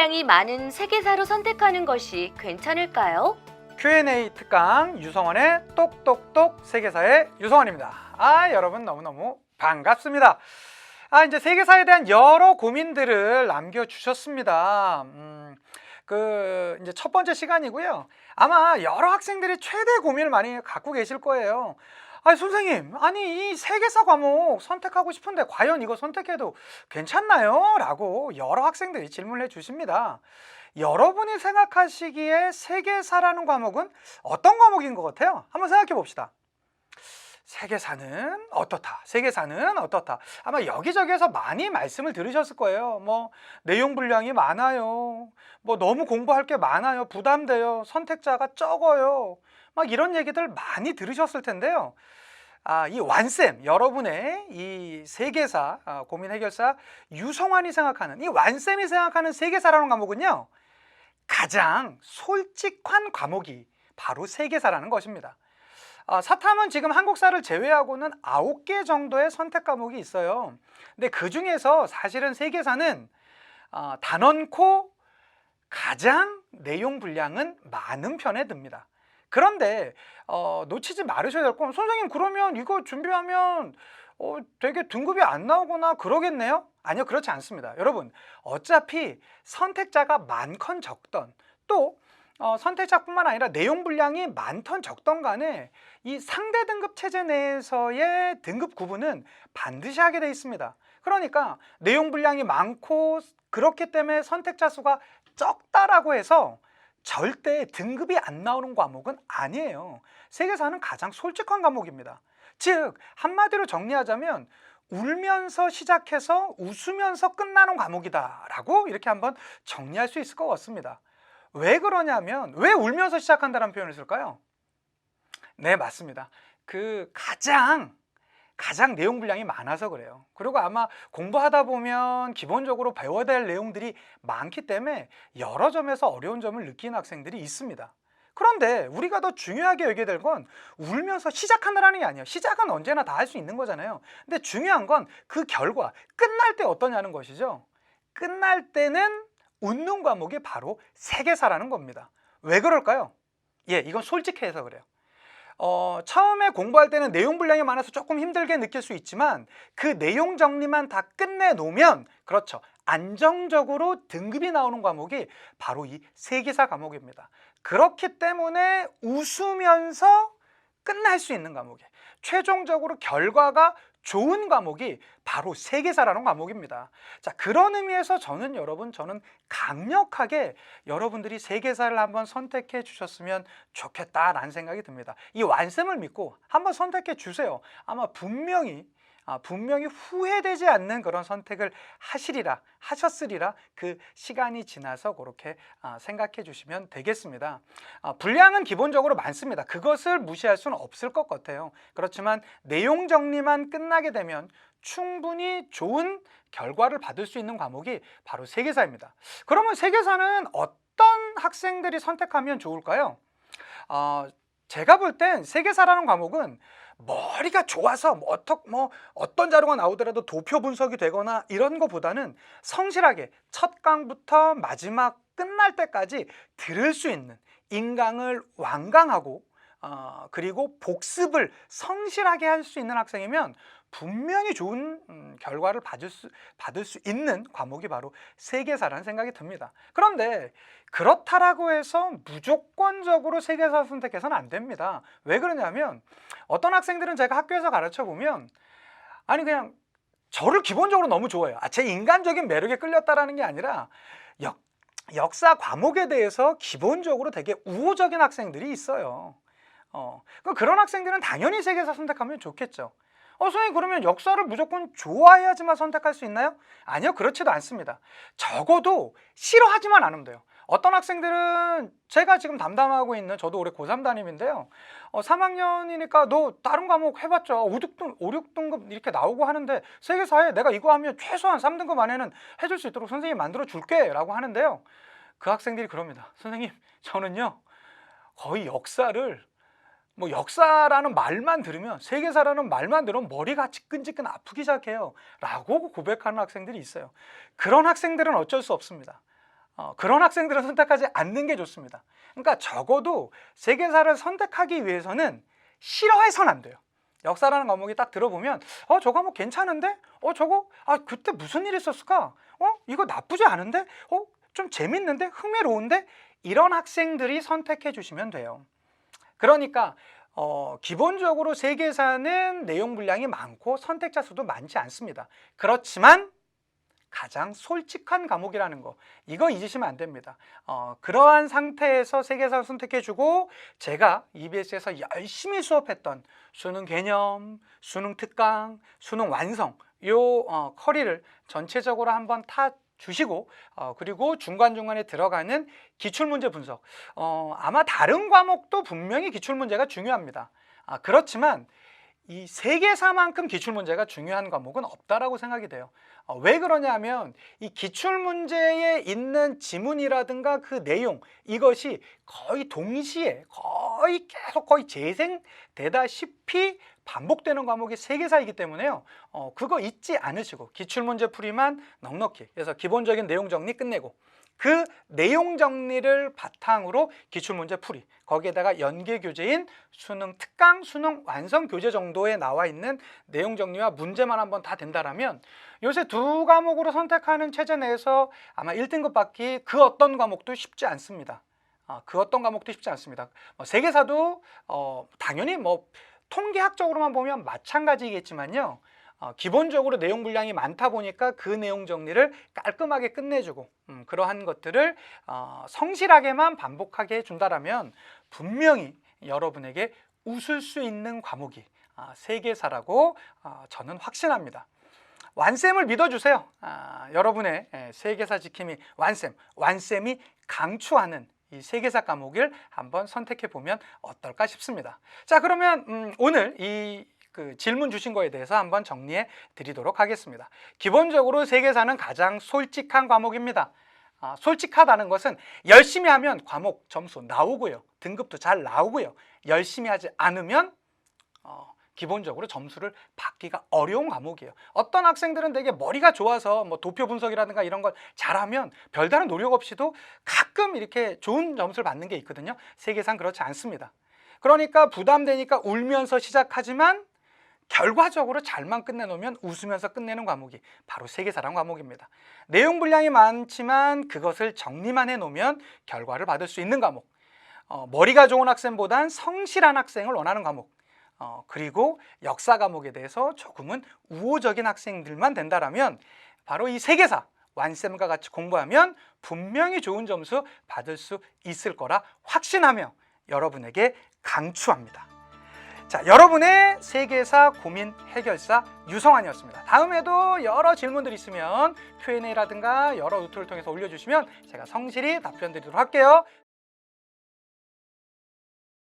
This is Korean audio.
분량이 많은 세계사로 선택하는 것이 괜찮을까요? Q&A 특강 유성원의 똑똑똑 세계사의 유성원입니다. 여러분 너무너무 반갑습니다. 이제 세계사에 대한 여러 고민들을 남겨주셨습니다. 이제 첫 번째 시간이고요. 아마 여러 학생들이 최대 고민을 많이 갖고 계실 거예요. 선생님, 이 세계사 과목 선택하고 싶은데 과연 이거 선택해도 괜찮나요? 라고 여러 학생들이 질문을 해주십니다. 여러분이 생각하시기에 세계사라는 과목은 어떤 과목인 것 같아요? 한번 생각해 봅시다. 세계사는 어떻다, 세계사는 어떻다. 아마 여기저기에서 많이 말씀을 들으셨을 거예요. 내용 분량이 많아요, 너무 공부할 게 많아요, 부담돼요, 선택자가 적어요, 이런 얘기들 많이 들으셨을 텐데요. 이 완쌤, 여러분의 이 세계사 고민 해결사 유성환이 생각하는, 이 완쌤이 생각하는 세계사라는 과목은요, 가장 솔직한 과목이 바로 세계사라는 것입니다. 사탐은 지금 한국사를 제외하고는 9개 정도의 선택 과목이 있어요. 근데 그 중에서 사실은 세계사는 단언코 가장 내용 분량은 많은 편에 듭니다. 그런데 놓치지 말으셔야 될 건, 선생님 그러면 이거 준비하면 되게 등급이 안 나오거나 그러겠네요? 아니요, 그렇지 않습니다. 여러분, 어차피 선택자가 많건 적던, 또 선택자뿐만 아니라 내용 분량이 많던 적던 간에 이 상대 등급 체제 내에서의 등급 구분은 반드시 하게 돼 있습니다. 그러니까 내용 분량이 많고 그렇기 때문에 선택자 수가 적다라고 해서 절대 등급이 안 나오는 과목은 아니에요. 세계사는 가장 솔직한 과목입니다. 즉, 한마디로 정리하자면 울면서 시작해서 웃으면서 끝나는 과목이다 라고 이렇게 한번 정리할 수 있을 것 같습니다. 왜 그러냐면, 왜 울면서 시작한다는 표현을 쓸까요? 네, 맞습니다. 가장 내용 분량이 많아서 그래요. 그리고 아마 공부하다 보면 기본적으로 배워야 될 내용들이 많기 때문에 여러 점에서 어려운 점을 느끼는 학생들이 있습니다. 그런데 우리가 더 중요하게 여겨야 될 건 울면서 시작한다는 게 아니에요. 시작은 언제나 다 할 수 있는 거잖아요. 근데 중요한 건 그 결과, 끝날 때 어떠냐는 것이죠. 끝날 때는 웃는 과목이 바로 세계사라는 겁니다. 왜 그럴까요? 이건 솔직해서 그래요. 처음에 공부할 때는 내용 분량이 많아서 조금 힘들게 느낄 수 있지만 그 내용 정리만 다 끝내놓으면, 그렇죠, 안정적으로 등급이 나오는 과목이 바로 이 세계사 과목입니다. 그렇기 때문에 웃으면서 끝날 수 있는 과목이, 최종적으로 결과가 좋은 과목이 바로 세계사라는 과목입니다. 자, 그런 의미에서 저는 강력하게 여러분들이 세계사를 한번 선택해 주셨으면 좋겠다라는 생각이 듭니다. 이 완쌤을 믿고 한번 선택해 주세요. 아마 분명히 후회되지 않는 그런 선택을 하셨으리라 그 시간이 지나서 그렇게 생각해 주시면 되겠습니다. 분량은 기본적으로 많습니다. 그것을 무시할 수는 없을 것 같아요. 그렇지만 내용 정리만 끝나게 되면 충분히 좋은 결과를 받을 수 있는 과목이 바로 세계사입니다. 그러면 세계사는 어떤 학생들이 선택하면 좋을까요? 제가 볼 땐 세계사라는 과목은 머리가 좋아서 어떤 자료가 나오더라도 도표 분석이 되거나 이런 것보다는 성실하게 첫 강부터 마지막 끝날 때까지 들을 수 있는, 인강을 완강하고 그리고 복습을 성실하게 할 수 있는 학생이면 분명히 좋은 결과를 받을 수 있는 과목이 바로 세계사라는 생각이 듭니다. 그런데 그렇다라고 해서 무조건적으로 세계사 선택해서는 안 됩니다. 왜 그러냐면, 어떤 학생들은 제가 학교에서 가르쳐 보면 그냥 저를 기본적으로 너무 좋아해요. 제 인간적인 매력에 끌렸다라는 게 아니라 역사 과목에 대해서 기본적으로 되게 우호적인 학생들이 있어요. 그런 학생들은 당연히 세계사 선택하면 좋겠죠. 선생님, 그러면 역사를 무조건 좋아해야지만 선택할 수 있나요? 아니요, 그렇지도 않습니다. 적어도 싫어하지만 않으면 돼요. 어떤 학생들은, 제가 지금 담당하고 있는, 저도 올해 고3 담임인데요, 3학년이니까 너 다른 과목 해봤자 5, 6등급 이렇게 나오고 하는데 세계사에 내가 이거 하면 최소한 3등급 안에는 해줄 수 있도록 선생님이 만들어 줄게 라고 하는데요, 그 학생들이 그럽니다. 선생님, 저는요 거의 역사라는 말만 들으면, 세계사라는 말만 들으면 머리가 지끈지끈 아프기 시작해요 라고 고백하는 학생들이 있어요. 그런 학생들은 어쩔 수 없습니다. 그런 학생들은 선택하지 않는 게 좋습니다. 그러니까 적어도 세계사를 선택하기 위해서는 싫어해서는 안 돼요. 역사라는 과목이 딱 들어보면 저 과목 괜찮은데? 저거 그때 무슨 일이 있었을까? 이거 나쁘지 않은데? 좀 재밌는데? 흥미로운데? 이런 학생들이 선택해 주시면 돼요. 그러니까 기본적으로 세계사는 내용 분량이 많고 선택자 수도 많지 않습니다. 그렇지만 가장 솔직한 과목이라는 거, 이거 잊으시면 안 됩니다. 그러한 상태에서 세계사를 선택해주고 제가 EBS에서 열심히 수업했던 수능 개념, 수능 특강, 수능 완성 요 커리를 전체적으로 한번 주시고 그리고 중간중간에 들어가는 기출문제 분석, 아마 다른 과목도 분명히 기출문제가 중요합니다. 그렇지만 이 세계사만큼 기출문제가 중요한 과목은 없다라고 생각이 돼요. 왜 그러냐면 이 기출문제에 있는 지문이라든가 그 내용, 이것이 거의 동시에 거의 재생되다시피 반복되는 과목이 세계사이기 때문에요. 그거 잊지 않으시고 기출문제 풀이만 넉넉히 해서 기본적인 내용 정리 끝내고 그 내용 정리를 바탕으로 기출문제 풀이, 거기에다가 연계 교재인 수능 특강, 수능 완성 교재 정도에 나와 있는 내용 정리와 문제만 한번 다 된다라면 요새 두 과목으로 선택하는 체제 내에서 아마 1등급 받기 그 어떤 과목도 쉽지 않습니다. 그 어떤 과목도 쉽지 않습니다. 세계사도 당연히 통계학적으로만 보면 마찬가지겠지만요. 기본적으로 내용 분량이 많다 보니까 그 내용 정리를 깔끔하게 끝내주고 그러한 것들을 성실하게만 반복하게 해준다라면 분명히 여러분에게 웃을 수 있는 과목이 세계사라고 저는 확신합니다. 완쌤을 믿어주세요. 여러분의 세계사 지킴이 완쌤이 강추하는 이 세계사 과목을 한번 선택해 보면 어떨까 싶습니다. 자, 그러면 오늘 그 질문 주신 거에 대해서 한번 정리해 드리도록 하겠습니다. 기본적으로 세계사는 가장 솔직한 과목입니다. 솔직하다는 것은 열심히 하면 과목 점수 나오고요. 등급도 잘 나오고요. 열심히 하지 않으면 기본적으로 점수를 받기가 어려운 과목이에요. 어떤 학생들은 되게 머리가 좋아서 도표 분석이라든가 이런 걸 잘하면 별다른 노력 없이도 가끔 이렇게 좋은 점수를 받는 게 있거든요. 세계사는 그렇지 않습니다. 그러니까 부담되니까 울면서 시작하지만 결과적으로 잘만 끝내놓으면 웃으면서 끝내는 과목이 바로 세계사라는 과목입니다. 내용 분량이 많지만 그것을 정리만 해놓으면 결과를 받을 수 있는 과목, 머리가 좋은 학생보단 성실한 학생을 원하는 과목, 그리고 역사 과목에 대해서 조금은 우호적인 학생들만 된다라면 바로 이 세계사 완쌤과 같이 공부하면 분명히 좋은 점수 받을 수 있을 거라 확신하며 여러분에게 강추합니다. 자, 여러분의 세계사 고민 해결사 유성환이었습니다. 다음에도 여러 질문들 있으면 Q&A라든가 여러 루트를 통해서 올려주시면 제가 성실히 답변 드리도록 할게요.